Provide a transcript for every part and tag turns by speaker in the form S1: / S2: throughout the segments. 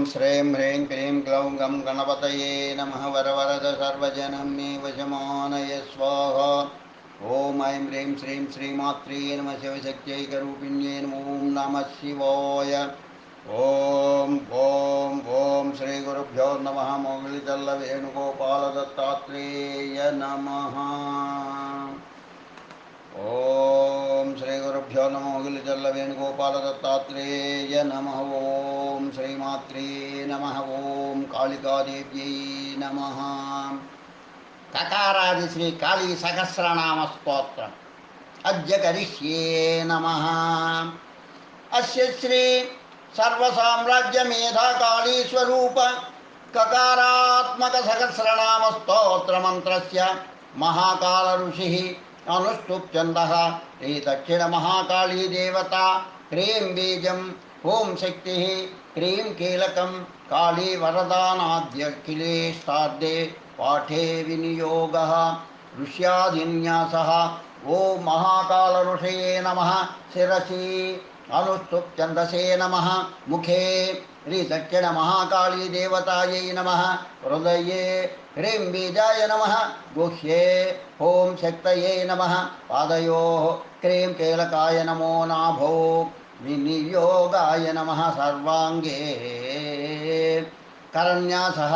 S1: श्रीं ह्रीं क्लीं ग्लौं गं गणपतये नमः। वरवरद सर्वजनं मे वशमानय स्वाहा। ॐ ऐं ह्रीं श्रीं श्रीमात्रे नमः। शिवशक्त्यैकरूपिण्ये ॐ नमः शिवाय। ॐ श्रीगुरुभ्यो नमः। मोगलिचल्लवेणुगोपालदत्तात्रेय नमः। ओम श्री गुरुभ्यो नमः। मोगलिचल्ल वेणुगोपाल दत्तात्रेय नमः। ओम श्रीमात्रे नमः। ओम कालिकादेव्यै नमः। ककारादि श्री काली सहस्रनाम स्तोत्रम् अद्य करिष्ये नमः। अस्य श्री सर्वसाम्राज्य मेधा काली स्वरूप ककारात्मक सहस्रनाम स्तोत्र मंत्रस्य महाकाल ऋषिः अनुष्टुप् छन्दः श्री दक्षिण महाकाली देवता क्रीं बीजं ओं शक्तिः क्रीं कीलकं काली वरदानाद्य किलेष्टार्धे पाठे विनियोगः ऋष्यादिन्यासः। ओं महाकाल ऋषये नमः। शिरसि अनुष्टुप् छन्दसे नमः। मुखे श्री दक्षिण महाकाली देवतायै नमः। हृदये ह्रीं बीजाय नमः। गुह्ये ओं शक्तये नमः। पादयोः क्रीं कीलकाय नमो नाभो विनियोगाय नमः। सर्वाङ्गे करन्यासः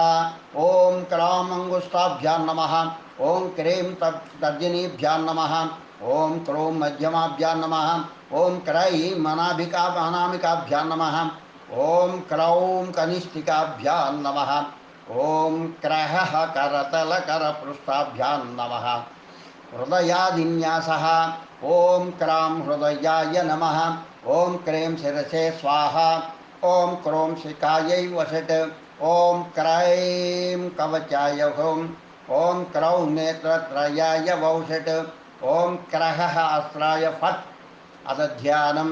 S1: ओं क्रां अंगुष्ठाभ्यां नमः। ओं क्रीं तर्जनीभ्यां नमः। ओं क्रों मध्यमाभ्यां नमः। ओं क्रैं अनामिकाभ्यां नमः। ओं क्रौं कनिष्ठिकाभ्यां नमः। ओं क्रः करतलकरपृष्ठाभ्यां नमः। हृदयादिन्यासः ओं क्रां हृदयाय नमः। ओं क्रीं शिरसे स्वाहा। ओं क्रों शिखायै वषट्। ओं क्रैं कवचाय हुं। ओं क्रौं नेत्रत्रयाय वौषट्। ओं क्रः अस्त्राय फट्। अथ ध्यानं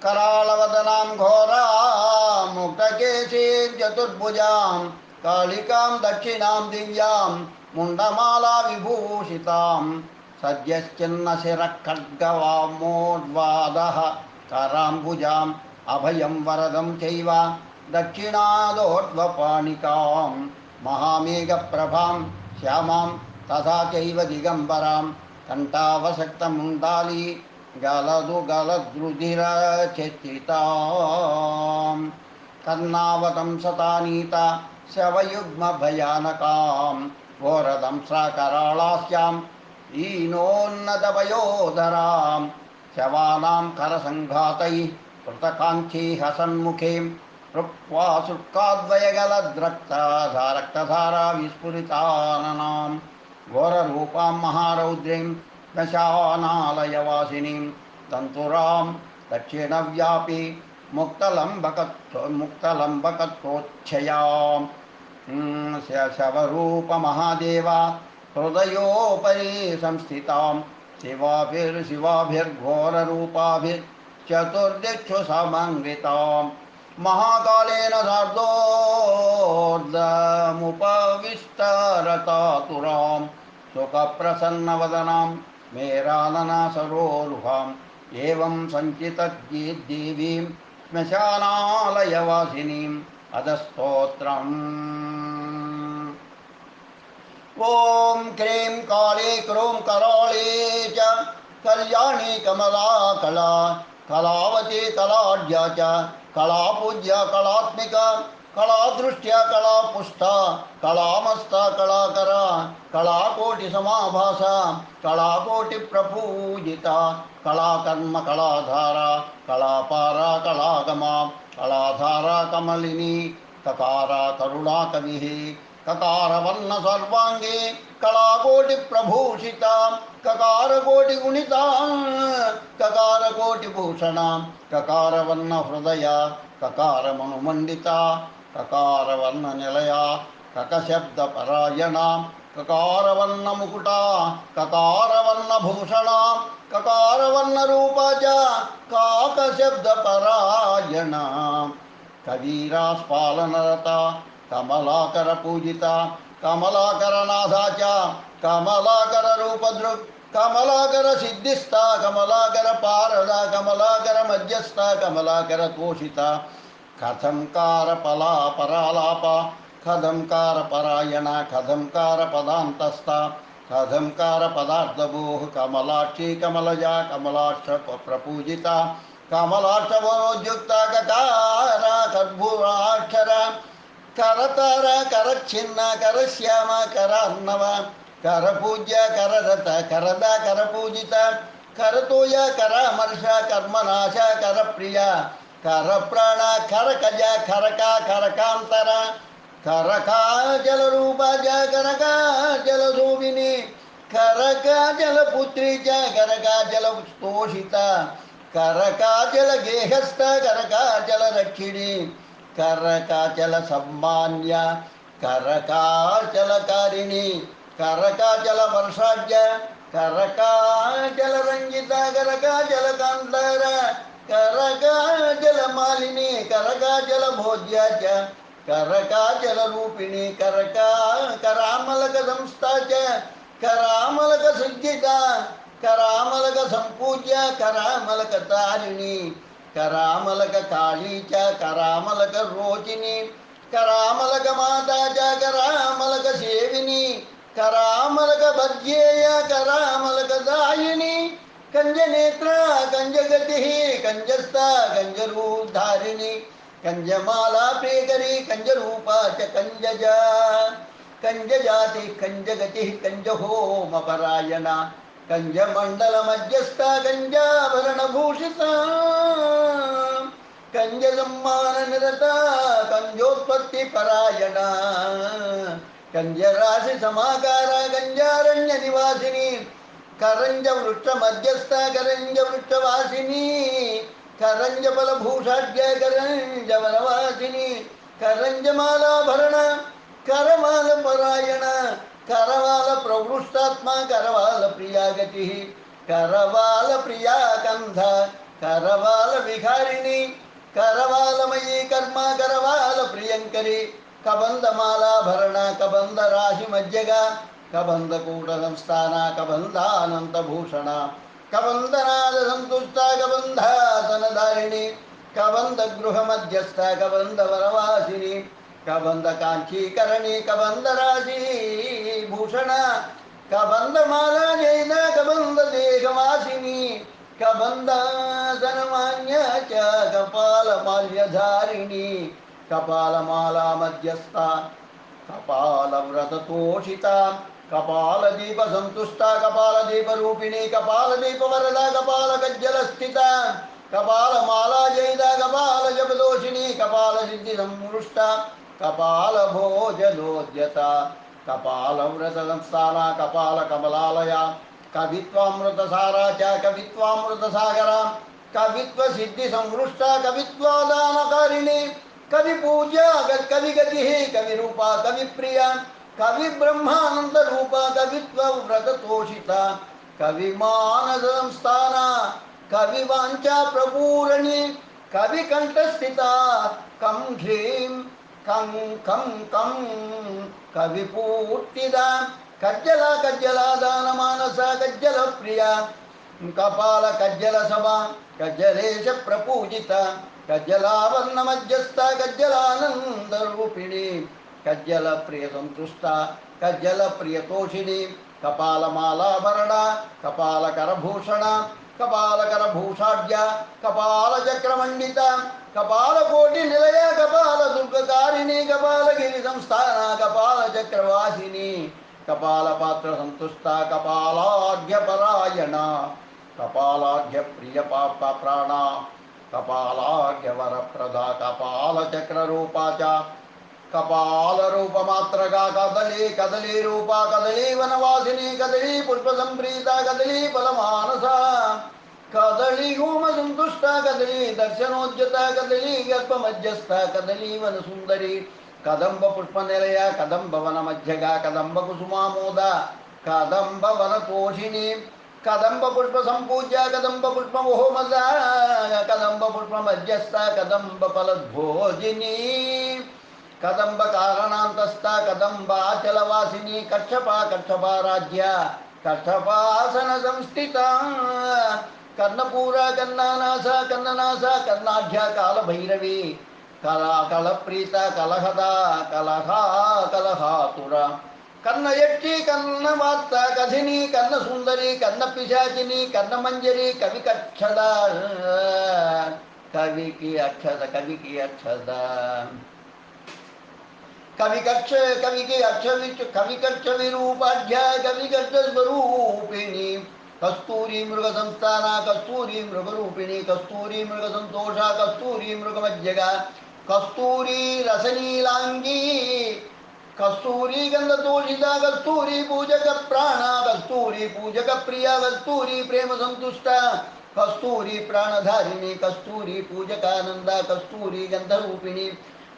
S1: करालवदनां घोरां मुक्तकेशीं चतुर्भुजां कालिकां दक्षिणां दिव्यां मुण्डमाला विभूषितां सद्यश्चिन्नशिरः खड्गवामोद्वादः कराम्बुजाम् अभयं वरदं चैव दक्षिणादोर्ध्वपाणिकां महामेघप्रभां श्यामां तथा चैव दिगम्बरां कण्ठावसक्तमुण्डाली गलदुगलद्रुधिरचित्रितां कर्णावतंसतानीता शवयुग्मभयानकां घोरदंश्राकराळास्याम् ईनोन्नतवयोधरां शवानां करसङ्घातैः कृतकाञ्चीः सन्मुखीं कृत्वा शुक्काद्वयगलद्रक्तधारा विस्फुरिताननां घोररूपां महारौद्रीं श्मशानालयवासिनीं दन्तुरां दक्षिणव्यापी मुक्तलम्बकत्वोच्छयां शवरूपमहादेवा हृदयोपरि संस्थितां शिवाभिर्घोररूपाभिश्चतुर्दिक्षु समन्वितां महाकालेन सार्धोर्धमुपविष्टरतातुरां सुखप्रसन्नवदनां मेराननासरोरुहाम् एवं सञ्चितद्देवीं श्मशानालयवासिनीम् अधस्तोत्रम्। ओं क्रीं काले क्रों कराळे च कल्याणी कमला कला कलावती कलाढ्या च कलापूज्या कलात्मिका कलादृष्ट्या कलापुष्टा कलामस्ता कलाकरा कलाकोटिसमाभासा कलाकोटिप्रपूजिता कलाकर्म कलाधारा कलापारा कलागमा कलाधारा कमलिनी ककारा करुणाकविः ककारवर्ण सर्वांगे कलाकोटिप्रभूषिता ककारकोटिगुणिता ककारकोटिभूषणा ककारवर्ण हृदया ककारमनुमण्डिता ककारवर्णनिलया ककशब्दपरायणा ककारवर्णमुकुटा ककारवर्णभूषणा ककारवर्णरूपा च काकशब्दपरायणा कवीरास्फालनरता कमलाकरपूजिता कमलाकरनाथा च कमलाकररूपदृक् कमलाकरसिद्धिस्था कमलाकरपारदा कमलाकरमध्यस्था कमलाकरतोषिता కథంకారఫలా పరాలాప కథంకారపరాయణ కథంకారపదాంతస్థ కథంకారపదార్థభూ కమలాక్షి కమలజా కమలాక్ష ప్రపూజిత కమలాక్షవనోద్యుక్త కకార కర్భూరాక్షర కరతర కరచ్ఛిన్న కరశ్యామ కరార్ణవ కరపూజ్య కరరత కరద కరపూజిత కరతోయ కరామర్ష కర్మనాశ కరప్రియ కరప్రాణ కరకజ కరక కరకాంతర కరకాజలరూపజ కరకాజలధూమిని కరకాజలపుత్రి చ కరకాజలస్తోషిత కరకాజలగేహస్థ కరకాజలరక్షిణి కరకాచల సమ్మాన్య కరకాచలకారిణి కరకాచల వర్షాఢ్య కరకాచల రంజిత కరకాచలకాంతర కరకాచల మాలిని కరకాచల భోజ్య చ కరకాచల రూపిణి కరామలక సంస్థా చ కరామలక సంచిత కరామలక సంపూజ్య కరామలక తారిణి కరామలక కాళీ చ కరామలక రోచిని కరామలక మాతా చ కరామలక సేవిని కరామలక భర్జేయ కరామలక దాయిని కంజనేత్ర కంజగతి కంజస్థ కంజరూధారిణి కంజమాలా ప్రియకరి కంజరూప చ కంజజ కంజజాతి కంజగతి కంజహోమపరాయణ కంజమండల మధ్యస్థ కంజాభరణభూషిత కంజసమ్మాన నిరత కంజోత్పత్తి పరాయణ కంజరాశి సమాకార కంజారణ్య నివాసిని కరంజ వృక్ష మధ్యస్థ కరంజ వృక్షవాసిని కరంజ ఫలభూషాఢ్య కరంజ వనవాసిని కరంజమాలాభరణ కరవాల పరాయణ కరవాల ప్రవృష్టాత్మ కరవాల ప్రియాగతి కరవాల ప్రియాకంధ కరవాల విహారిణి కరవాలమయీ కర్మ కరవాల ప్రియంకరి కబంధమాలాభరణ కబంధ రాశి మధ్యగ కబంధకూట సంస్థాన కబంధానంతభూషణ కబంధనాద సంతుష్ట కబంధాసనధారిణి కబంధ గృహ మధ్యస్థ కబంధ వనవాసిని కబంధ కాంచీకరణి కబంధ రాశి భూషణ కబంధమాలా జైన కబంధ దేహవాసిని కబంధాసనమాన్య చ కపాలమాల్యధారిణి కపాలమాలా మధ్యస్థ కపాలవ్రతతోషిత కపాలదీప సంతుష్ట కపాలదీప రూపిణి కపాలదీప వరద కపాల గజ్జల స్థిత కపాలమాలా జైద కపాల జపదోషిణి కపాల సిద్ధి సంవృష్ట కపాల భోజనోద్యత కపాలవ్రత సంస్థాన కపాల కమలాలయ కవిత్వామృత సారా చ కవిత్వామృత సాగర కవిత్వ సిద్ధి సంవృష్ట కవిత్వాదానకారిణి కవి పూజ కవిగతి కవి రూప కవి ప్రియ కవి బ్రహ్మానంద రూప కవిత్వ వ్రత తోషిత కవి మానస సంస్థాన కవి వాంఛా ప్రపూరణి కవి కంఠస్థిత కం హ్రీం కం కం కం కవి పూర్తిద కజ్జల కజ్జలాదాన మానస కజ్జల ప్రియ కపాల కజ్జల సభ కజ్జలేశ ప్రపూజిత కజ్జలావర్ణ మధ్యస్థ కజ్జలానంద రూపిణి కజ్జల ప్రియ సంతుష్ట కజ్జల ప్రియ తోషిణి కపాలమాలాభరణ కపాలకరభూషణ కపాలకరభూషాఢ్య కపాల చక్రమండిత కపాలకోటి నిలయ కపాల దుర్గకారిణి కపాలగిరి సంస్థాన కపాల చక్రవాసిని కపాలపాత్ర సంతుష్ట కపాలాఢ్యపరాయణ కపాలాఢ్య ప్రియ పాప ప్రాణ కపాలాఢ్య వరప్రద కపాల చక్రరూపా చ కపాల రూపమాత్రగా కదలీ కదలీ రూప కదలీ వనవాసిని కదలీ పుష్ప సంప్రీత కదలీ ఫలమానస కదలీ హోమ సంతుష్ట కదలీ దర్శనోద్యత కదలీ గర్భ మధ్యస్థ కదలీ వన సుందరి కదంబ పుష్ప నిలయ కదంబ వన మధ్యగా కదంబ కుసుమామోద కదంబ వన తోషిణి కదంబ పుష్ప సంపూజ్య కదంబ పుష్ప హోమద కదంబ పుష్ప మధ్యస్థ కదంబ ఫలద్భోజిని కదంబ కారణాంతస్థ కదంబాచలవాసిని కక్షపారాజ్య కక్షపాసన సంస్థిత కర్ణపూర కర్ణనాశ కర్ణనాశ కర్ణాఢ్య కాలభైరవి కళప్రీత కలహద కలహా కలహాతుర కన్న యక్షి కన్న వార్త కథిని కన్న సుందరి కన్న పిశాచిని కన్న మంజరి కవి కక్షద కవికి అక్షద కవికి అక్షద కవికి కవికక్ష విరూపాఢ్య కవికక్ష స్వరూపిణి కస్తూరి మృగ సంస్థాన కస్తూరి మృగరూపిణి కస్తూరి మృగ సంతోష కస్తూరి మృగమజ్జగ కస్తూరి రసనీలాంగి కస్తూరి గంధతోషిత కస్తూరి పూజక ప్రాణ కస్తూరి పూజక ప్రియ కస్తూరి ప్రేమ సంతుష్ట కస్తూరి ప్రాణధారిణి కస్తూరి పూజకానంద కస్తూరి గంధరూపిణి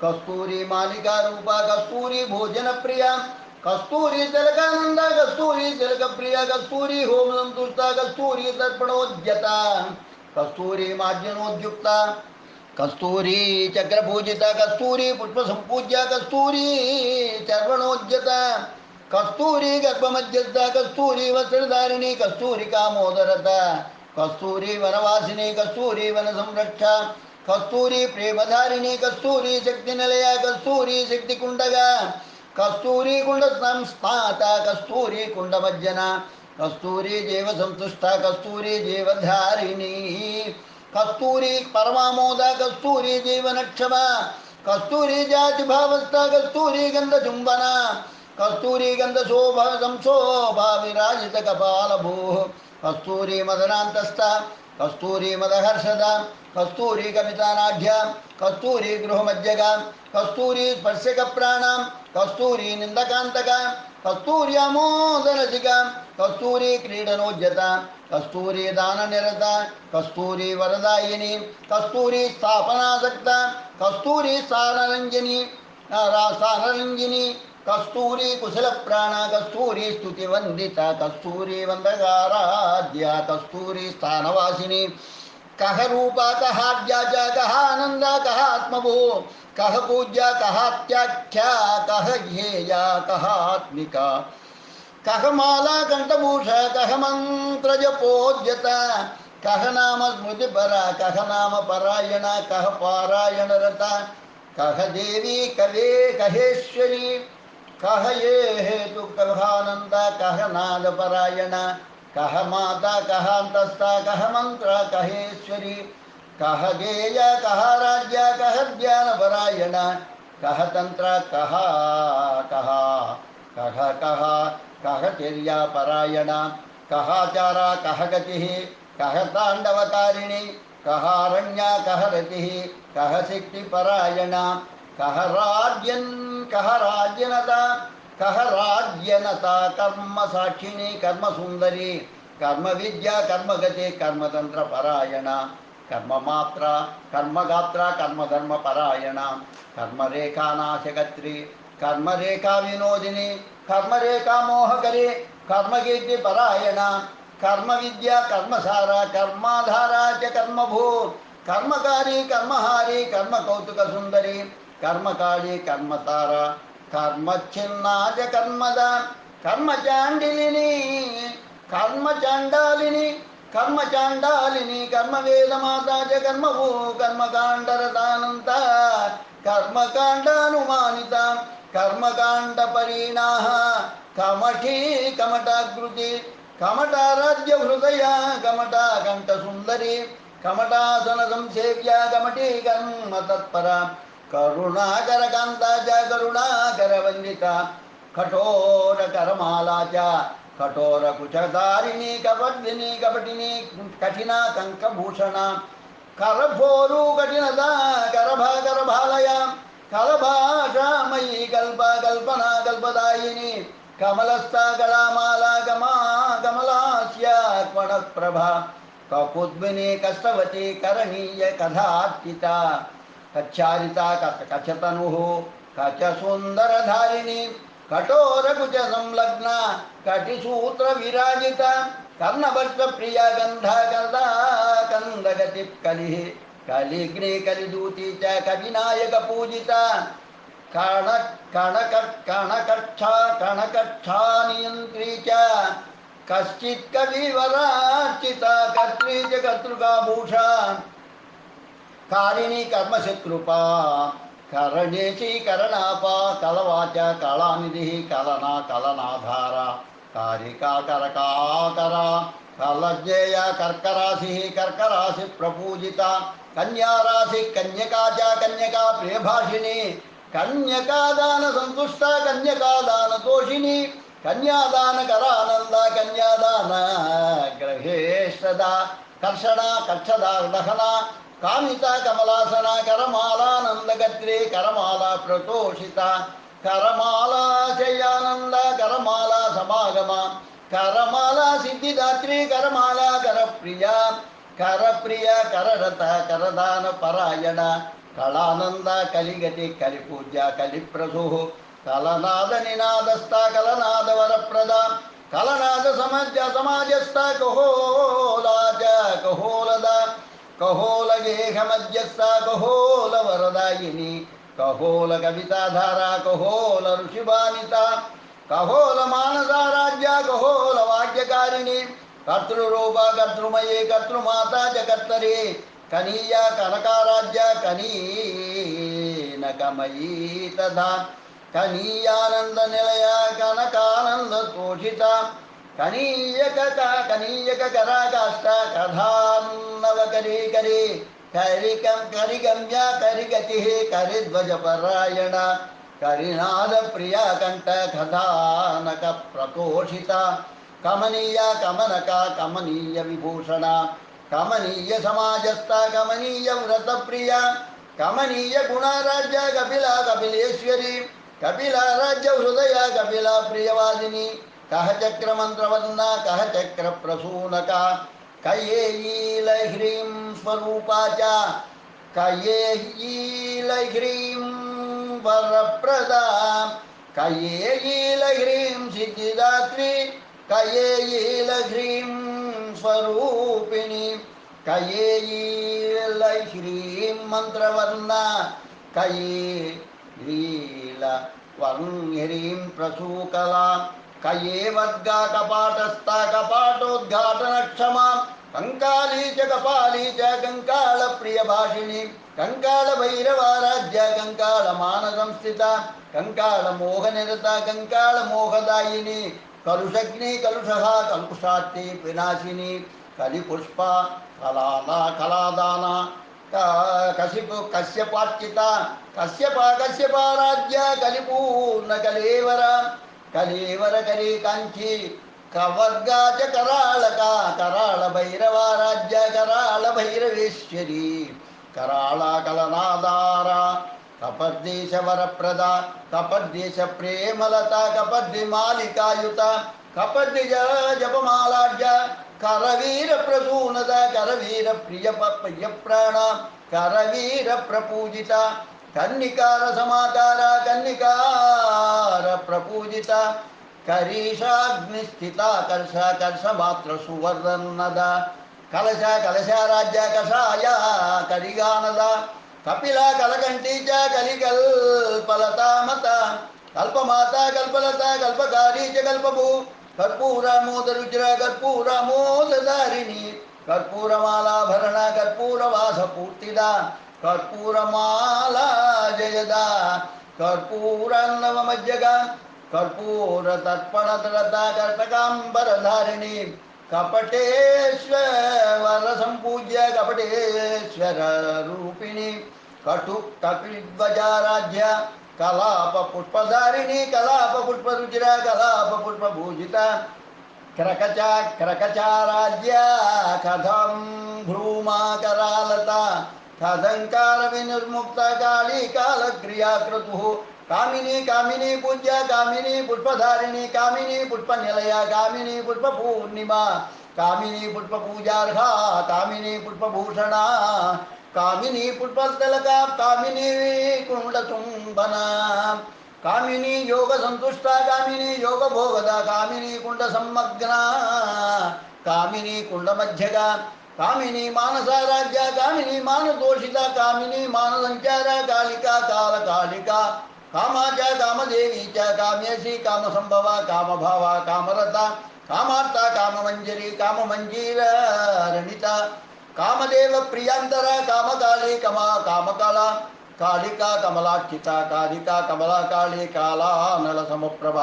S1: కస్తూరి మాలికా రూప కస్తూరి భోజన ప్రియ కస్తూరి తిలకానంద కస్తూరి తిలక ప్రియ కస్తూరి హోమ సంతుష్ట కస్తూరి తర్పణోద్యత కస్తూరి మార్జనోద్యుక్త కస్తూరి చక్రపూజిత కస్తూరి పుష్ప సంపూజ్య కస్తూరి చర్వణోద్యత కస్తూరి గర్భమధ్యస్థ కస్తూరి వస్త్రధారిణి కస్తూరి కామోదరత కస్తూరి వనవాసిని కస్తూరి వన సంరక్ష కస్తూరి ప్రేమధారిణి కస్తూరి శక్తి నిలయ కస్తూరి శక్తి కుండగా కస్తూరి కుండ సంస్థాత కస్తూరి కుండమజ్జన కస్తూరి జీవ సంతుష్ట కస్తూరి జీవధారిణి కస్తూరి పరమామోద కస్తూరి జీవనక్షమ కస్తూరి జాతి భావస్థ కస్తూరి గంధ చుంబన కస్తూరి గంధ శోభ సంశోభ విరాజిత కపాలభూ కస్తూరి మదనాంతస్థ కస్తూరి మదహర్షద కస్తూరి కవితానాఢ్య కస్తూరి గృహమజ్జగ కస్తూరి స్పర్శక ప్రాణ కస్తూరి నిందకాంతక కస్తూరి అమోదరసిక కస్తూరి క్రీడనోజ్యత కస్తూరి దాననిరత కస్తూరి వరదాయిని కస్తూరి స్థాపనాసక్త కస్తూరి స్థానరంజని కస్తూరి కుశల ప్రాణ కస్తూరి స్తుతి వందిత కస్తూరి వందగారాధ్య కస్తూరి స్థానవాసిని కహ రూప కహాద్యాజ కహ ఆనంద కహ ఆత్మభూ కహ పూజ్య కహాత్యాఖ్య కహ ధ్యేయ కహ ఆత్మిక కహ మాలా కంఠభూష కహ మంత్ర జపోద్యత కహ నామ స్మృతిపర కహ నామ పరాయణ కహ పారాయణ రత కహ దేవి కవే కహేశ్వరి కహ ఏ హేతు కహానంద కహ నాద పరాయణ కహ మాత కహాంతస్థ కహ మంత్ర కహేశ్వరి కహ గేయ కహ రాజ్య కహ ధ్యాన పరాయణ కహ తంత్ర కహ కహ కహ కహ కహ చర్య పరాయణ కహాచార కహ గతి కహ తాండవతారిణి కహారణ్య కహ రతి కహ శక్తి పరాయణ కహ రాజ్యన్ కహ రాజ్యనత కహ రాజ్యనత కర్మ సాక్షిణి కర్మ సుందరి కర్మ విద్య కర్మగతి కర్మతంత్ర పరాయణ కర్మమాత్ర కర్మగాత్ర కర్మధర్మ పరాయణ కర్మరేఖానాశకత్రి కర్మరేఖా వినోదిని కర్మరేఖా మోహకరి కర్మకీర్తి పరాయణ కర్మ విద్య కర్మసార కర్మాధార చ కర్మభూ కర్మకారి కర్మహారి కర్మ కౌతుక సుందరి కర్మకాళి కర్మతార కర్మచ్ఛిన్నా చ కర్మద కర్మచాండిలిని కర్మచాండాలిని కర్మచాండాలిని కర్మవేదమాత చ కర్మభూ కర్మకాండరతానంత కర్మకాండానుమానిత కర్మకాండ పరిణాహ కమఠీ కమటాకృతి కమటారాజ్య హృదయ కమటా కంఠ సుందరి కమటాసన సంసేవ్య కమటీ కర్మ తత్పర కరుణాకర కాంత చ కరుణాకర వందిత కఠోర కరమాలా చ కఠోర కుచధారిణి కపర్దిని కపటిని కఠిన కంకభూషణ కరభోరు కఠినత కరభాలయ కలభాషామయీ కల్ప కల్పన కల్పదాయిని కమలస్థ కళామాల కమలాస్య క్వణప్రభ కకుద్మిని కష్టవతి కరణీయ కథార్చిత కచ్చారిత కచతను కచ సుందరధారిణి కఠోరకుచ సంలగ్న కటిసూత్ర విరాజిత కర్ణభట్ట ప్రియ గంధ కర్దా కందగతి కలి కలిగ్ని కలిదూతి చ కవినాయక పూజిత కణకక్షా నియంత్రీ చ కశ్చిత్ కవివరార్చిత కర్త్రీ చ కర్తృకాభూష कारिणी कर्मशत्रुपा करणेशी करणापा कलवाच कलानिधि कलना कलनाधारा कारिका करकाकरा कलज्ञेय कर्कराशि कर्कराशि प्रपूजिता कन्याराशि कन्यका च कन्यका प्रियभाषिणी कन्यकादान संतुष्ट कन्यकादान तोषिणी कन्यादान करानंद कन्यादान ग्रहेष्टदा कर्षणा कक्षदा दहना कामिता कमलासना करमालानंदगत्रे करमाला प्रतोषिता करमाला शय्यानंद करमाला समागमा करमाला सिद्धिदात्री करमाला करप्रिया करप्रिया कररथ करदान परायण कलानंद कलिगति कलिपूज्या कलिप्रसुः कलनाद निनादस्ता कलनाद वरप्रदा कलनाद समज्य समाजस्ता कहोलाज कहोलदा कहोल गेहमध्यस्थ कहोल वरदायिनी कहोल कविताधारा कहोल ऋषिवानिता कहोल मानसा राज्य कहोल वाक्यकारिणी कर्तृरूप कर्तृमये कर्तृमाता जगत्तरे कनीया कनकाराज्य कनीनकमयी तथा कनीयानंद निलय कनकानंद तोषिता कनीयक कराकाष्ठ कथान्नव करी करी करिकं करिगम्य करिगतिः करिध्वज परायण करिनाद प्रिया कंठ कथानक प्रतोषिता कमनीय कमनका कमनीय विभूषण कमनीय समाजस्थ कमनीय व्रत प्रिया कमनीय गुणराज्य कपिला कपिलेश्वरी कपिला राज्य हृदय कपिला प्रियवादिनी कह चक्र मंत्रवन्ना कह चक्र प्रसूनका कयेयीलह्रीं स्वरूपाचा कयेयीलह्रीं वरप्रदा कयेयीलह्रीं सिद्धिदात्री कयेयीलह्रीं स्वरूपिणी कयेयीलह्रीं मंत्रवर्णा कयेयीलवर्णह्रीं प्रसूकला कये वर्गा कपाटस्था कपाटोद्घाटन क्षमा कंकाली च कपाली च कंकाल प्रिय भाषिणी कंकाल भैरवाराज्य कंकाल मान संस्थिता कंकाल मोह निरता कंकाल मोहदायिनी कलुषग्नि कलुषहा कलुषात्ति विनाशिनी कलिपुष्पा कलाला कलादाना कशिपु कश्यपार्चिता कश्यपा कश्यपाराज्य कलिपूर्ण कलेवरा कलेवर कली कांची कवर्गा च कराळका कराळ भैरवाराज्य कराळ भैरवेश्वरी कराळा कलनादारा कपर्देश वरप्रदा कपर्देश प्रेमलता कपर्दि मालिकायुता कपर्दि जपमालाढ्य करवीर प्रसूनता करवीर प्रिय प्राण करवीर प्रपूजिता कन्निकार समाकार कन्निकार प्रपूजिता करीशाग्निस्थिता कर्ष कर्ष मात्र सुवर्णदा कलश कलश राज्य कषाया कलिगानदा कपिला कलकंठी च कलिकल्पलता मता कल्पमाता कल्पलता कल्पकारी च कल्पभू कर्पूरमोदरुचिर कर्पूरमोदधारिणी कर्पूरमालाभरण कर्पूरवासपूर्तिदा कर्पूरमाला जयदा कर्पूरन्नवमज्जगा कर्पूर तर्पणतरता कर्तकांबरधारिणी कपटेश्वर संपूज्य कपटेश्वर रूपिणी कटु कपिध्वजाराध्य कलाप पुष्पधारिणी कलाप पुष्परुचिर कलाप पुष्पभूजिता क्रकचा क्रकचाराज्य कथं भ्रूमा करालता कथंकार विनिर्मुक्ता काली कालक्रिया क्रतुः कामिनी कामिनी पूज्य कामिनी पुष्पधारिणी कामिनी पुष्पनिलया कामिनी पुष्पपूर्णिमा कामिनी पुष्पपूजार्हा कामिनी पुष्पभूषणा कामिनी पुष्पतिलका कामिनी कुंडचुंबना कामिनी योग संतुष्टा कामिनी योग भोगदा कामिनी कुंड सम्मग्ना कामिनी कुंड मध्यगा कामिनी मानसा राज्य कामिनी मानदोषिता कामिनी मानसंचारा कालिका काल कालिका कामाच्या कामदेवीच्या काम्यसी कामसंभवा कामभावा कामरता कामार्ता काममंजरी काममंजीर रणिता కామదేవ ప్రియాంతర కామకాళీ కామకాళ కాళికా కమలాక్షిత కాళికా కమలా కాళీ కాళానల సమప్రభ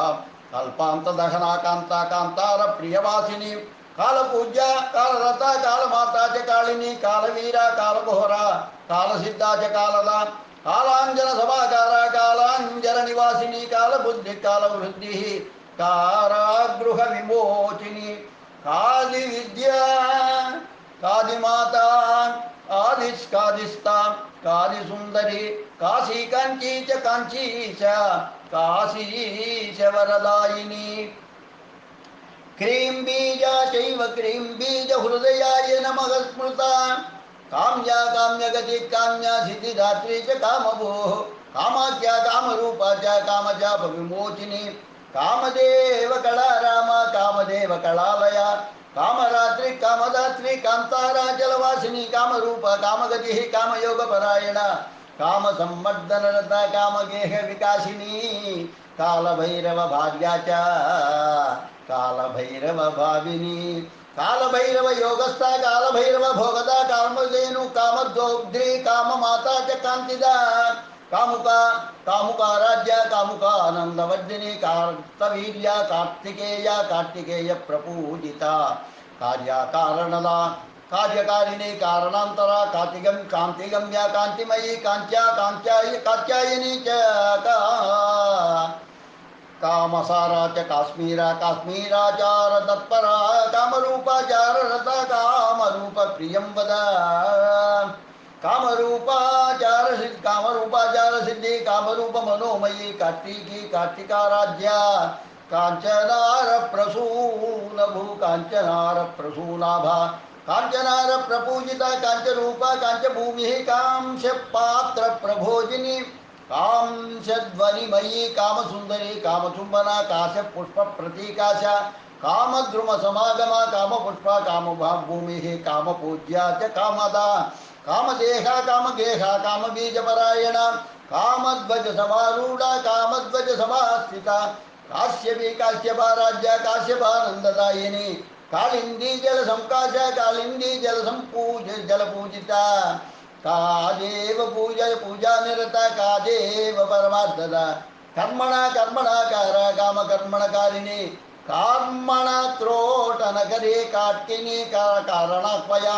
S1: కల్పాంత దహనా కాంత కాంతార ప్రియవాసిని కాలపూజ్య కాలరత కాళమాతా చ కాళిని కాలవీర కాలఘోర కాలసిద్ధా చ కాలద కాలాంజన సభాకార కాలాంజన నివాసిని కాలబుద్ధి కాలవృద్ధి కారాగృహ విమోచిని కాది విద్య కాదిమాత ఆదిష్కాదిస్తా కాది సుందరి కాశీ కాంచీ చ కాంచీశ కాశీశ వరదాయిని క్రీం బీజ చైవ క్రీం బీజ హృదయాయ నమః స్మృత కామ్యా కామ్యగతి కామ్యా సిద్ధిదాత్రీ చ కామభో కామాఖ్య కామరూప చ కామజాప విమోచిని కామదేవ కళా రామ కామదేవ కళాలయ కామరాత్రి కామదాత్రి కాంతారాచలవాసిని కామరూప కామగతి కామయోగపరాయణ కామ సంవర్ధనరత కామగేహ వికాసిని కాలభైరవ భార్యా చ కాలభైరవ భావిని కాలభైరవ యోగస్థ కాలభైరవ భోగద కామధేను కామద్రోగ్ధ్రీ కామమాతా చ కాంతిద కాముక కాముకారాధ్య కాముకానందవర్ధిని కార్తవీర్య కార్తికేయ కార్తికేయ ప్రపూజిత కార్యకారణద కార్యకారిణి కారణాంతర కార్తిగం కాంతిగమ్య కాంతిమయీ కాంత్యా కాత్యాయని చ కామసారా చ కాశ్మీరా కాశ్మీరాచార తత్పరా కామరూపాచార రత కామరూప ప్రియం వద కామరూపాచార సిద్ధి కామరూప మనోమయీ కార్తీకీ కార్తికారాధ్య కాంచనార ప్రసూన భూ కాంచనార ప్రసూనాభ కాంచనార ప్రపూజిత కాంచరూప కాంచభూమి కాంశ పాత్ర ప్రభోజిని కాంశధ్వనిమయీ కామసుందరి కామచుంబన కాశ పుష్ప ప్రతీకాశ కామద్రుమ సమాగమ కామపుష్ప కామభూమి కామపూజ్య చ కామద కామదేహ కామగేహ కామబీజపరాయణ కామధ్వజ సమారూఢ కామధ్వజ సమాస్థిత కాశ్యపి కాశ్యపారాజ్య కాశ్యపానందదాయిని కాళిందీ జల సంకాశ కాళిందీ జల సంపూజ జల పూజిత కాదేవ పూజా నిరత కాదేవ పరమార్థద కర్మణ కర్మణాకార కామకర్మణకారిణి కర్మణ త్రోటనకరే కాట్కిని కారణాత్మయ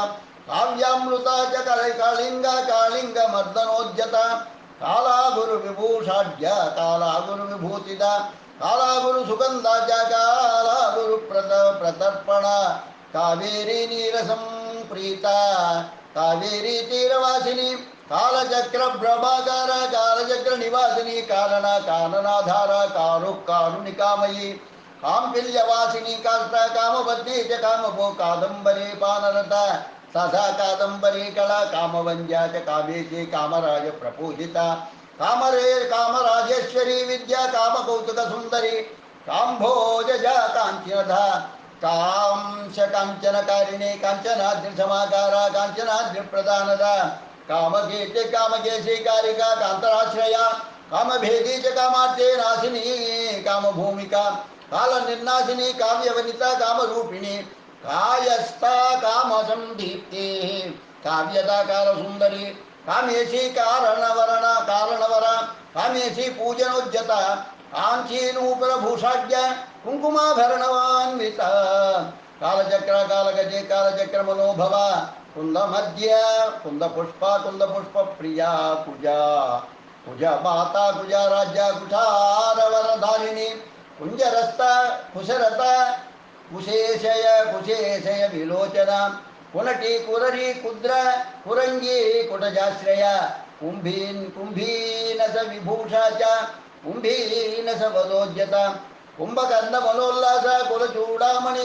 S1: కావ్యామృత చ కాళింగ కాళింగ మర్దనోద్యత కాళాగురు విభూషాఢ్య కాళాగురు విభూతిద కాళాగురు సుగంధ చ కాళాగురు ప్రతర్పణ కావేరీ నీరసం ప్రీత కావేరీ తీరవాసిని కాలచక్ర ప్రభాకార కాలచక్ర నివాసిని కారణ కారణాధార కారుణికామయీ కాంపిల్యవాసిని కాష్ట కామబద్ధి చ కామభో కాదంబరీ పానరత ససా కాదంబరీ కళ కామవంద్యా చ కామేశీ కామరాజ ప్రపూజిత కామరాజేశ్వరీ విద్య కామకౌతుక సుందరి కాంభోజ కాంచనధ కాంశ కాంచనకారిణి కాంచనాద్రి సమాకార కాంచనాద్రి ప్రధానద కామకీర్తి కామకేశీ కారిక కాంతరాశ్రయ కామభేదీ చ కామార్తే నాశిని కామభూమిక కాల నిర్నాశిని కావ్యవనిత కామరూపిణి కాయస్థ కామ సందీప్తి కావ్యత కాల సుందరి కామేశీ కారణవర కామేశీ పూజనోజ్జత కాంచీనూపుర భూషాఢ్య కుంకుమాభరణవాన్విత కాలచక్ర కాలగజే కాలచక్ర మనోభవ కుందమధ్య కుందపుష్ప ప్రియా కుజ మాతా కుజ రాజ్య కుఠారవరధారిణి కుంజరస్త కుశరత కుశేషయ విలోచన కునటి కురరి కుద్ర కురంగీ కుటజాశ్రయ కుంభీనస విభూష చ కుంభీనస వదోజ్యత కుంభకర్ణ మనోల్లాస కులచూడామణి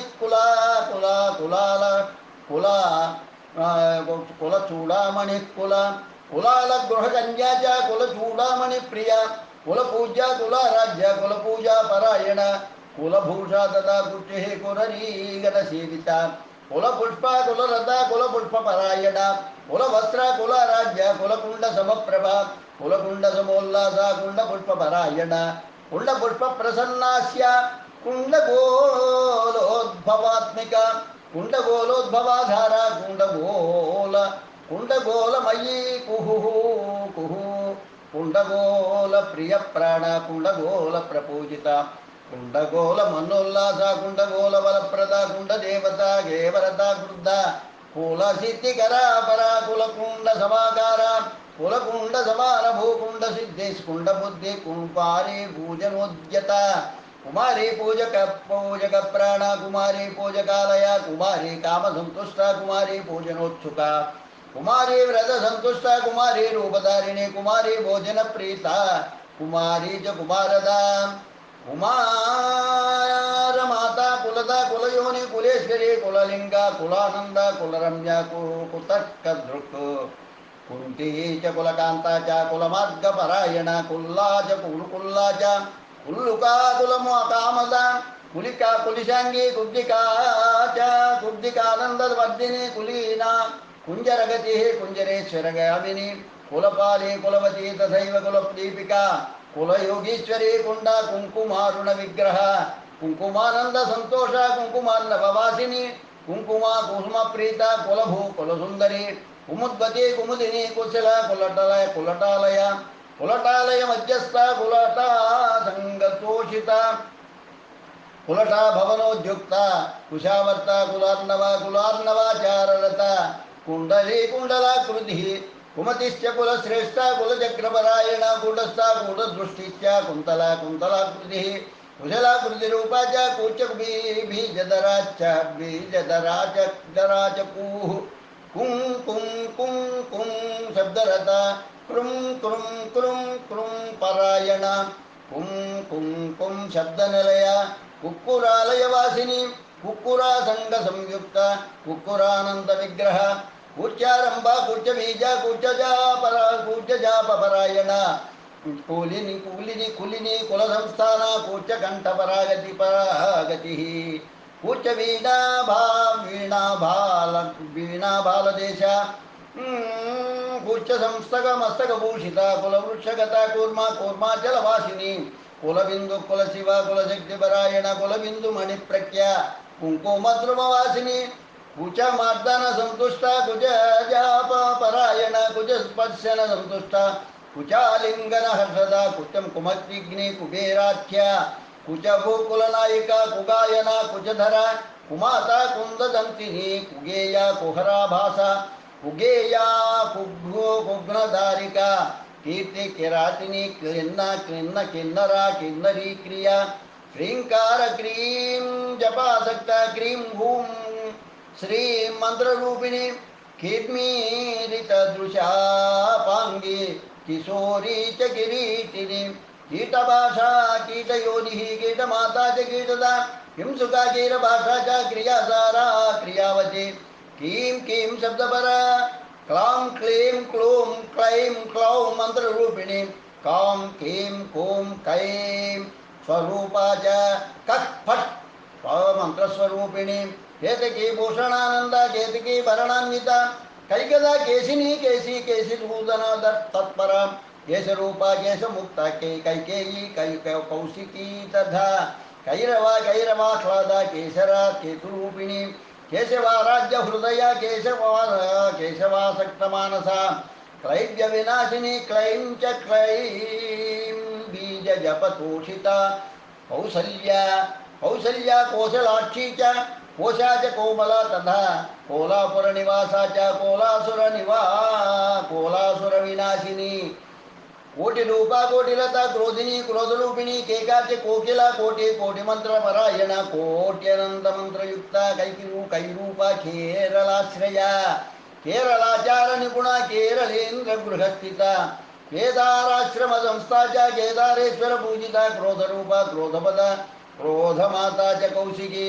S1: కులచూడామణి కులాల గృహకన్యా చ కులచూడామణి ప్రియ కులపూజ్య కులారాజ్య కులపూజా పరాయణ కులభూషా తదా కుష్టి కురరీగత సేవిత కులపుష్ప కులరథ కులపుష్ప పరాయణ కులవస్త్ర కులారాజ్య కులకుండ సమప్రభ కులకుండ సమోల్లాస కుండ పుష్ప పరాయణ కుండ పుష్ప ప్రసన్నాస్య కుండ గోలోద్భవాత్మిక कुण्डगोलोद्भवाधारा कुण्डगोलमयी कुहुः कुहु कुण्डगोलप्रियप्राण कुण्डगोलप्रपूजिता कुण्डगोलमनोल्लासा कुण्डगोलबलप्रदा कुण्डदेवता गेवरता वृद्धा कुलसिद्धिकरा परा कुलकुण्डसमाकारा कुलकुण्डसमानभूकुण्डसिद्धेश कुण्डबुद्धि कुम्पारी पूजनोद्यता कुमारी पूजक प्राण कुमारी पूजकालय कुमारी कामसंतुष्टा कुमारी पूजनोत्सुका कुमारी व्रत संतुष्टा कुमारी रूपधारिणी कुमारी भोजन प्रीता कुमारी च कुमारदा कुमार माता कुलदा कुलयोनि कुलेश्वरी कुललिंगा कुलानंदा कुलरम्या कुतर्कदृक् कुंती च कुलकांता च कुलमार्गपरायणा कुल्ला च कुलकुल्ला च कुल्लुका कुलमकामदा कुलिका कुलिशांगी कुब्जिका च कुब्जिकानंदवर्धिनी कुलीना कुंजरगति कुंजरेश्वरगामिनी कुलपाली कुलवती तथैव कुलदीपिका कुलयोगीश्वरी कुंडा कुंकुमारुण विग्रह कुंकुमानंद संतोष कुंकुमार्णववासिनी कुंकुमा कुसुम प्रीता कुलभू कुलसुंदरी कुमुद्वती कुमुदिनी कुशल कुलटालय मध्यस्थ कुलटा संगतोषिता कुलटा भवनोद्युक्ता कुशावर्ता कुलार्णवाचाररता कुंडली कुंडलाकृति कुमतिश्च कुलश्रेष्ठा कुलचक्रपरायणा कूटस्था कूटदृष्टिश्च कुन्तलाकृतिः कुशलाकृतिरूपा च बीजदरा च कूः कुं कुं कुं कुं शब्दरता क्रुं क्रुं क्रुं क्रुं परायणा कुं कुं कुं शब्दनिलया कुक्कुरालयवासिनी कुक्कुरा संघ संयुक्त कुक्कुरानंद विग्रह कुच्चारंभा कुच्चबीजा कुच्चजापरायणा कुलिनी कुल संस्थाना कुच्चकंठपरागति कुच्चवीणा भालदेश कुच्च संस्तक मस्तकभूषिता कुलवृक्षगता कूर्माचलवासिनी कुलबिंदु कुलशिवा कुलशक्तिपरायण कुलबिंदु मणिप्रज्ञा कुंकुमद्रुमवासिनी कुचमार्दन संतुष्टा कुचजापरायण कुचस्पर्शन संतुष्टा कुचालिंगन हर्षदा कुचम कुमग्नि कुबेराख्या कुचभूकुलनायिका कुगायना कुचधरा कुमाता कुंददंतिनी कुगेया कुहराभासा कुगेया कुघ्नधारिका कीर्ति किरातिनी किन्नरा किन्नरी क्रिया श्रींकार क्रीं जपासक्ता क्रीं हूं श्री मंत्ररूपिणी कीर्मीरितदृशापांगी किशोरी च किरीटिनी कीटभाषा कीटयोनिः कीटमाता च कीटदा हिंसुका कीरभाषा च क्रियासारा क्रियावती कीं कीं शब्दपरा क्लां क्लीं क्लूं क्लैं क्लौं मंत्ररूपिणी कां कीं कूं कैं स्वरूपा च कः फट् मंत्रस्वरूपिणी केतकी भूषणानंदा केतकी भरणान्विता कैकदा केशिनी केशी केशिरूदना तत्परा केशरूपा केशमुक्ता कैकेयी कौशिकी तथा कैरवाह्लादा केशरा केतुरूपिणी केशवाराज्य हृदया केशवासक्तमानसा क्लैव्य विनाशिनी क्लैं च क्लैं बीज जपतोषिता कौसल्या कोशलाक्षी च कोशा च कोमला तथा कोलापुर निवासा च कोलासुर विनाशिनी कोटि रूपा कोटिलता क्रोधिनी क्रोधरूपिणी केका च कोकिला कोटि मंत्र परायणा कोट्यनंत मंत्र युक्ता कैरूपा केरलाश्रया केरलाचार निपुणा केरलेन्द्र गृहस्थिता केदाराश्रम संस्था च केदारेश्वर पूजिता क्रोधरूपा क्रोधपदा क्रोधमाता च कौशिकी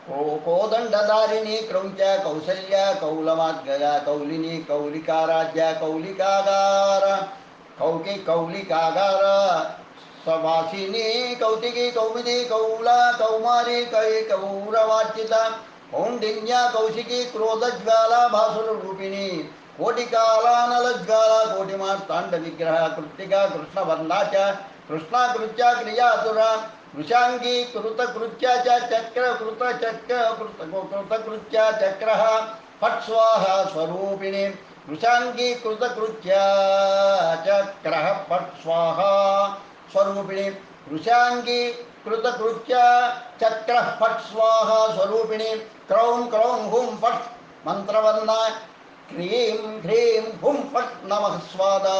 S1: कोदंडधारिणी क्रौंच कौसल्या कौलमार्गया कौलिनी कौलिकाराज्या कौलिकागार कौलिकागार सवासिनी कौतिकी कौमिदी कौला कौमारी कौरवार्चिता कौंडिन्या कौशिकी क्रोधज्वाला भासुर रूपिणी कोटिकालानलज्वाला कोटिमार्तांड विग्रह कृत्तिका कृष्णवर्णा च कृष्णाकृत्या क्रियातुरा వృషాంగీ కృతకృత్యా చ చక్ర కృతకృత్యా చక్రః ఫట్ స్వాహా స్వరూపిణి వృషాంగీ కృతకృత్యా చక్రః ఫట్ స్వాహా స్వరూపిణి వృషాంగీ కృతకృత్యా చక్రః ఫట్ స్వాహా స్వరూపిణి క్రౌం క్రౌం హుం ఫట్ మంత్రవర్ణ క్రీం హ్రీం హుం ఫట్ నమః స్వాదా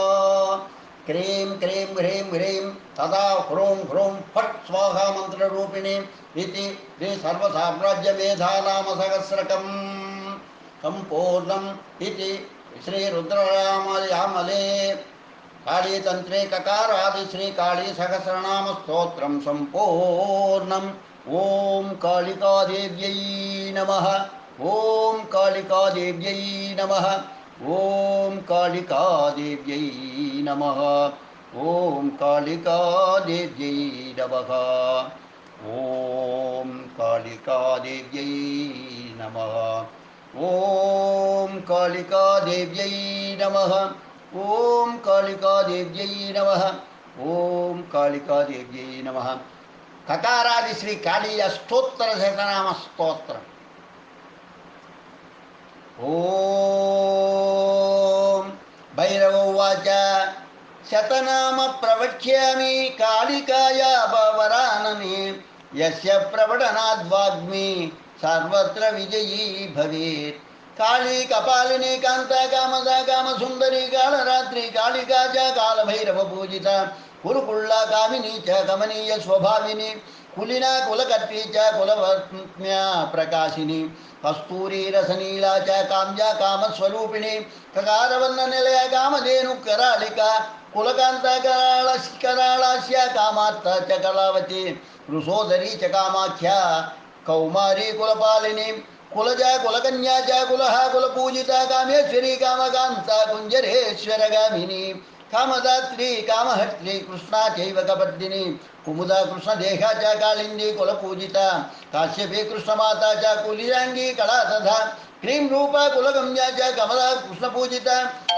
S1: క్రీం క్రీం హ్రీం హ్రీం తదా హ్రూం హ్రూం ఫట్ స్వాహా మంత్రరూపిణి ఇది శ్రీ సర్వసామ్రాజ్యమేధానామ సహస్రకం సంపూర్ణం ఇది శ్రీ రుద్రరామయామలే కాళీతంత్రే కకారాది శ్రీ కాళీ సహస్రనామ స్తోత్రం సంపూర్ణం. ఓం కాళికాదేవ్యై నమః. ఓం కాళికాదేవ్యై నమః. ఓం కాళికాదేవ్యై నమః. ఓం కాళికాదేవ్యై నమః. ఓం కాళికాదేవ్యై నమః. ఓం కాళికాదేవ్యై నమః. ఓం కాళికాదేవ్యై నమః. ఓం కాళికాదేవ్యై నమః. కకారాది శ్రీ కాళీయ స్తోత్ర శతనామ స్తోత్రం. ఓం భైరవోవాచ శతనామ ప్రవక్ష్యామి కాళికాయా వరాననే యస్య ప్రవడనాద్వాగ్మి సర్వత్ర విజయీ భవేత్. కాళీ కపాలిని కాంతా కామదా కామసుందరి కాళరాత్రి కాళికా చ కాళభైరవ పూజిత కురుకుళ్ళ కామిని చ కమనీయ స్వభావిని కులినా కులకర్త్రీ చ కులవర్త్మ్యా ప్రకాశిని కస్తూరీ రసనీలా చ కామ్యా కామస్వరూపిణి కకారవర్ణ నిలయ కామధేను కరాళిక కులకాంత కరాళాస్య కామార్త చ కళావతి వృషోదరీ చ కామాఖ్యా కౌమారీ కులపాలిని కులజ కులకన్యా చ కులః కులపూజిత కామేశ్వరీ కామకాంత కుంజరేశ్వరగామిని కామదాత్రి కామహర్త్రి కృష్ణా చైవ కపర్దిని కుముదా కృష్ణదేహా చ కాళిందీ కులపూజిత కాశ్యపీ కృష్ణమాతా చ కులియాంగీ కళా తథా క్రీం రూపా కులగమ్యా చ కమలా కృష్ణపూజిత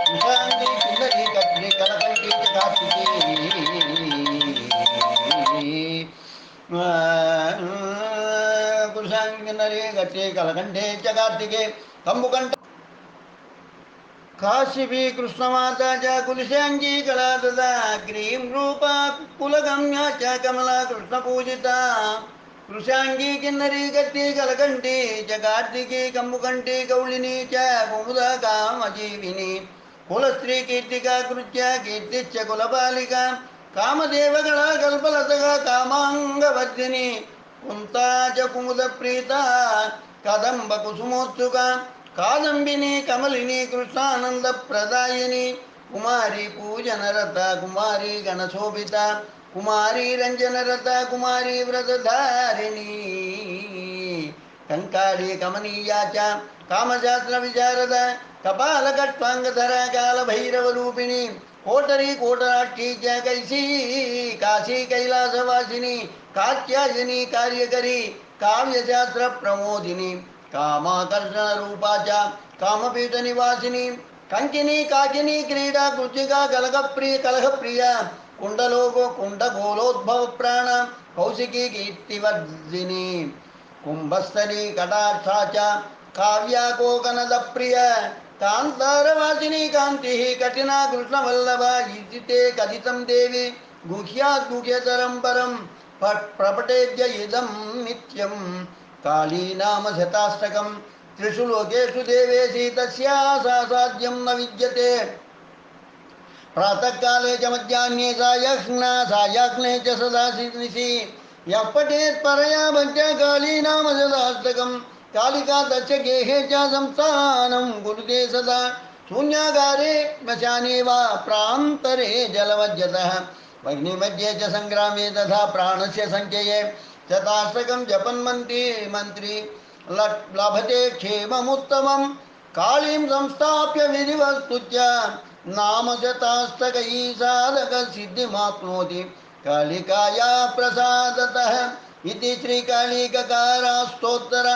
S1: కృషాంగీ కిన్నరీ కత్రి కనకంఠీ చ కార్తికీ కృషాంగీ కిన్నరీ కత్రి కలకంఠే చ కార్తికే కంబుకంఠ కాశిపీ కృష్ణమాతా చ కులిశాంగీ కళా తదా క్రీం రూపా కులగమ్యా చ కమలా కృష్ణపూజిత కృషాంగీ కిన్నరీ కత్తి కలకంఠీ చ కార్తికీ కంబుకంఠీ కౌళినీ చ కుముదా కామజీవిని కులస్త్రీ కీర్తికా కృత్యా కీర్తిశ్చ కులపాలిక కామదేవగళా కల్పలతగా కామాంగవర్ధిని కుంతా చ కుముద ప్రీత కదంబ కుసుమోత్సుక కాదంబిని కమలిని కృష్ణానంద ప్రదాయిని కుమారి పూజనరత కుమారి గణశోభిత కుమారి రంజనరత కుమారి వ్రతధారిణి కంకాళి కమనీయా చ కామశాస్త్ర విశారద కపాలకట్వాంగధర కాళభైరవరూపిణి కోటరీ కోటరాక్షీ చ కైసీ కాశీ కైలాసవాసిని కాత్యాయని కార్యకరి కావ్యశాస్త్ర ప్రమోదిని కామాకర్షణ రూపా చ కామపీఠ నివాసిని కంకిని కాకిని క్రీడా కృతికా కలహప్రియ కుండగోలోద్భవ ప్రాణ కౌశికీ కీర్తివర్ధిని కుంభస్థలి కటాక్షా చ కావ్యా కోకనద ప్రియ కాంతారవాసిని కాంతి కఠినా కృష్ణవల్లభ ఇతి కథితం దేవి గుహ్యాత్ గుహ్యతరం పరం ప్రపటేద్య ఇదం నిత్యం కాళీ నామ శతాష్టకం త్రిషు లోకేషు దేవేసి తస్యా సాధ్యం న విద్యతే ప్రాతకాలే చ మధ్యాహ్నే సాయాహ్నే చ సదా నిశి యః పఠేత్ పరయా భక్త్యా కాళీ నామ శతాష్టకం కాళికా తస్య గేహే చ సంస్థానం కురుతే సదా శూన్యాగారే శ్మశానే వా ప్రాంతరే జలవజ్జతః అగ్నిమధ్యే చ సంగ్రామే తథా ప్రాణస్య సంచయే శతాష్టకం జపన్మంత్రి లభతే క్షేమముత్తమం కాళీం సంస్థాప్య విధివస్తుత్య నామ శతాష్టకై సాధక సిద్ధిమాప్నోతి కాళికాయా ప్రసాదతః ఇది శ్రీకాళీకకారా స్తోత్ర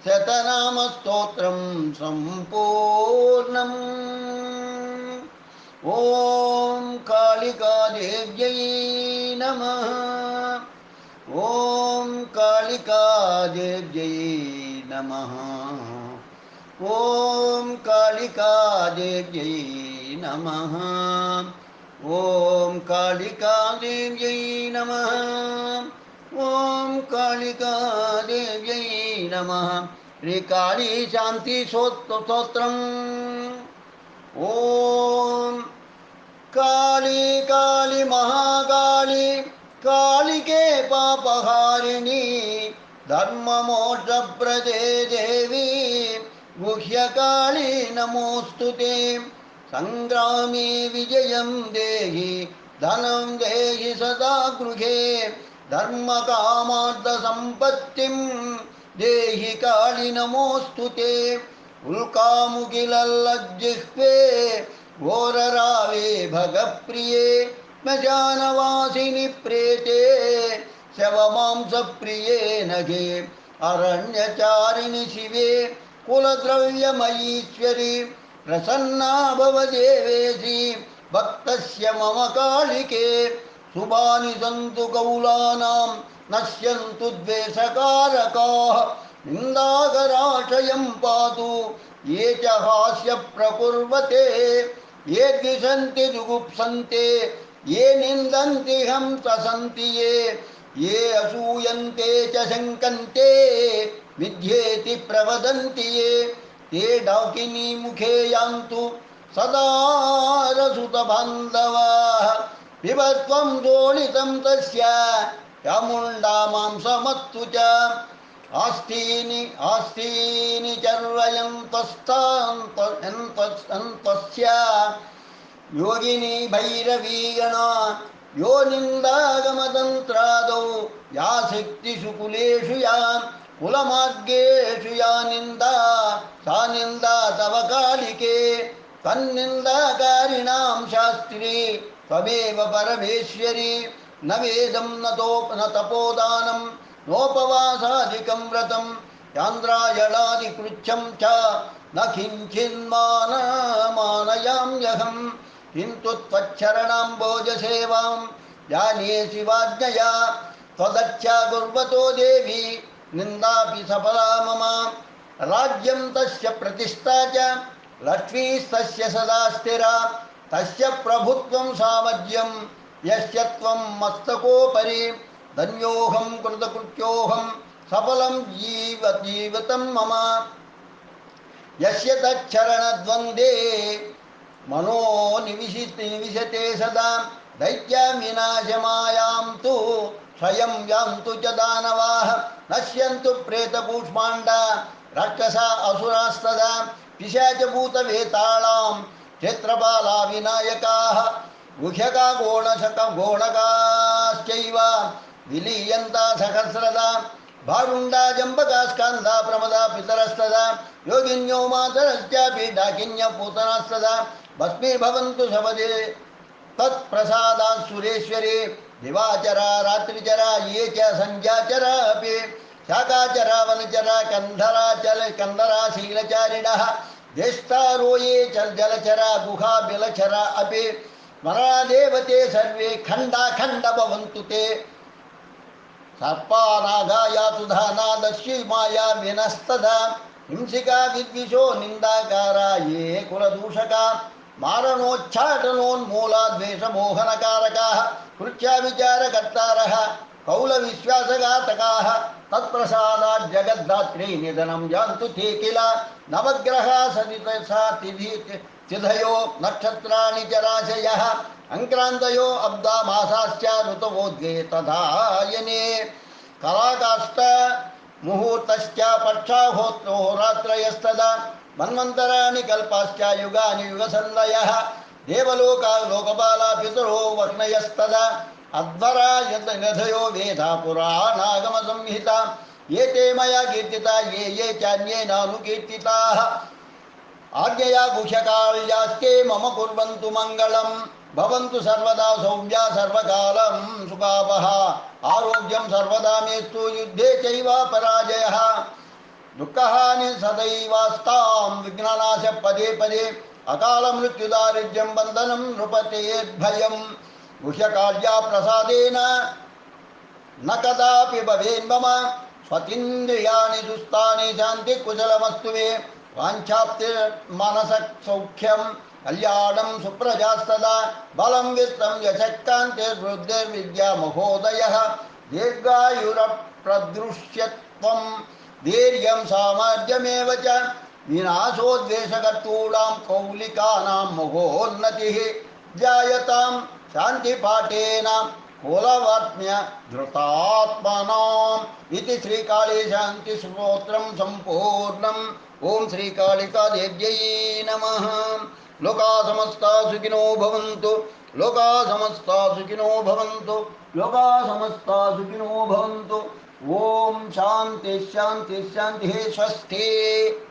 S1: శతనామ స్తోత్రం సంపూర్ణం. ఓం కాళికాదేవ్యై నమః. ॐ कालिकादेव्यै नमः। ॐ कालिकादेव्यै नमः। ॐ कालिकादेव्यै नमः। ॐ कालिकादेव्यै नमः। श्रीकाली शान्ति स्तोत्रम्। ॐ काली काली महाकाली कालिके पापहारिणी धर्ममोक्षप्रदे देवी गुह्यकाली नमोऽस्तुते। संग्रामे विजयं देहि धनं देहि सदा गृहे धर्मकामार्थसम्पत्तिं देहि काली नमोऽस्तुते। उल्कामुखिलल्लज्जिह्वे घोररावे भगप्रिये श्मशानवासिनि प्रेते शवमांसप्रिये नघे अरण्यचारिणि शिवे कुलद्रव्यमयीश्वरि प्रसन्ना भव देवेशि भक्तस्य मम कालिके। शुभानि सन्तु कौलानां नश्यन्तु द्वेषकारकाः निन्दाकराशयं पातु ये च हास्य प्रकुर्वते। ये द्विषन्ति जुगुप्सन्ते ये निन्दन्ति हंसन्ति ये असूयन्ते च शङ्कन्ते विद्येति प्रवदन्ति ये ते डाकिनी मुखे यान्तु सदा रसुतबान्धवाः। पिबत्वं दोलितं तस्य चामुण्डा मांसमत्तु च आस्तीनि चर्वयन्तस्तस्य योगिनी भैरवीगणा यो निन्दागमतन्त्रादौ या शक्तिषु कुलेषु या कुलमार्गेषु या निन्दा सा निन्दा तव कालिके। तन्निन्दाकारिणां शास्त्री त्वमेव परमेश्वरी। न वेदं न तपोदानं नोपवासादिकं व्रतं चान्द्रायणादिकृच्छं च न किञ्चिन्मानयाम्यहं। किन्तु त्वच्छरणाम्बोजसेवां जाने शिवाज्ञया त्वदच्छा कुर्वतो देवी निन्दापि सफला मम। राज्यं तस्य प्रतिष्ठा च लक्ष्मीस्तस्य सदा स्थिरा तस्य प्रभुत्वं सामज्यं यस्य त्वं मस्तकोपरि। धन्योऽहं कृतकृत्योऽहं सफलं जीवितं मम यस्य तच्छरणद्वन्द्वे मनो निविशते सदा। दैत्याविनाशमायां तु स्वयं यान्तु च दानवाः नश्यन्तु प्रेतकूष्माण्डा राक्षसा असुरास्तदा। पिशाचभूतवेताळां क्षेत्रपाला विनायकाः गुह्यका गोणकाश्चैव विलीयन्ता सहस्रदा। भारुण्डा जम्बका स्कन्धा प्रमदा पितरस्तदा। योगिन्यो मातरश्चापि डाकिन्यः पूतनास्तदा। भस्मीभवन्तु शपदे तत्प्रसादात् सुरेश्वरे। दिवाचरा रात्रिचरा ये च सञ्ध्याचरा अपि शाकाचरा वनचरा कन्धरा शीलचारिणः ज्येष्ठारो ये च जलचरा गुहा बिलचरा अपि मरादेवते सर्वे खण्डा भवन्तु ते। सर्पानागाया सुधानादस्यै माया विनस्तदा। हिंसिका विद्विषो निन्दाकारा ये कुलदूषका मारणोच्चाटनोन्मूला द्वेषमोहनकारकाः कृत्या विचारकर्तारः कौलविश्वासघातकाः। तत्प्रसादात् जगद्धात्री निधनं यान्तु ते किल। नवग्रहा तिथयो नक्षत्राणि च राशयः अङ्क्रान्तयो अब्धा मासाश्च ऋतवोद्गे तथायने। कलाकाष्ठ मुहूर्तश्च पक्षाहोत्रो रात्रयस्तदा। मन्वन्तराणि कल्पाश्च युगानि युगसन्धयः। देवलोका लोकपाला पितरो वर्णयस्तदा। अध्वरा यथयो वेदा पुराणागमसंहिता ये ते मया कीर्तिता ये चान्ये नानुकीर्तिताः। आज्ञया गुह्यकाल्यास्ते मम कुर्वन्तु मङ्गलं भवन्तु सर्वदा सौम्या सर्वकालं सुखापः। आरोग्यं सर्वदा मेस्तु युद्धे चैव पराजयः। दुःखहानि सदैवास्तां विघ्ननाश पदे पदे। अकालमृत्युदारिद्र्यं बन्धनं नृपतेद्भयं। गुह्यकाल्या प्रसादेन न कदापि भवेन्मम स्वतीन्द्रियाणि सुस्थानि शान्ति कुशलमस्तु मे वाञ्छाप्तिर्मानसः सौख्यं कल्याणं सुप्रजास्तदा बलं वित्तं यशक्कान्तिर्वृद्धिर्विद्या महोदयः दीर्घायुरप्रदृश्यत्वं धैर्यं सामर्थ्यमेव च विनाशोद्वेषकर्तॄणां कौलिकानां महोन्नतिः जायतां शान्तिपाठेन कुलवर्त्म्य धृतात्मनाम् इति श्रीकाली शांति स्तोत्रं संपूर्णम्। ओम श्रीकालिकादेव्यै नमः। लोका समस्ता सुखिनो भवन्तु, लोका समस्ता सुखिनो भवन्तु, लोका समस्ता सुखिनो भवन्तु। ओम शांति शांति शांति। स्वस्ति।